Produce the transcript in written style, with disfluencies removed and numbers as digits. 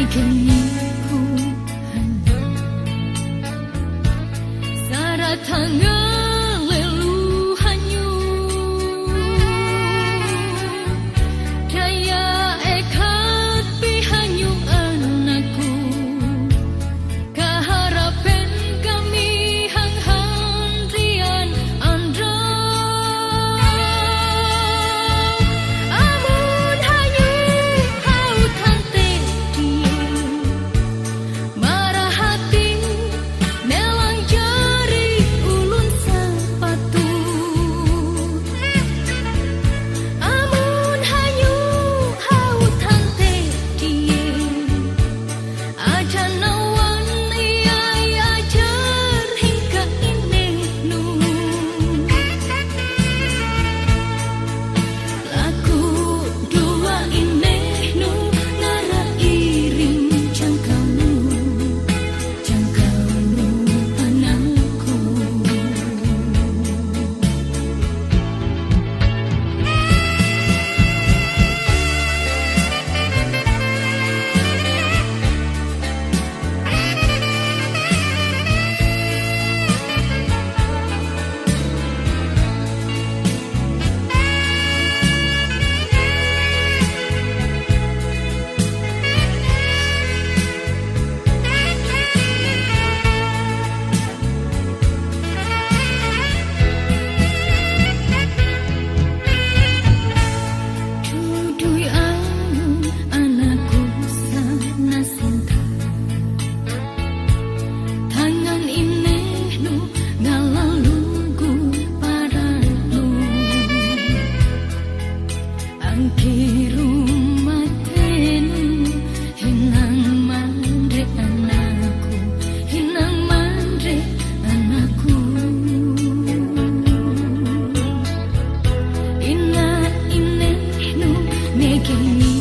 Negeniku hanya saratanga leluhanyu daya ekat pihanyu anakku kaharapen kami hang-handrian andra amun hayu hau tante dia marah hati nelang jari ulun sepatu amun hayu hau tante dia aja nawan ia ajar hingga ini nu laku dua ini nu ngara iring jangkamu anakku. Dudui anu anakku sana sinta tangan ini nu ngalalungku padamu angkiru matenu hinang mandre anakku hinang mandre anakku ina ine nu negeni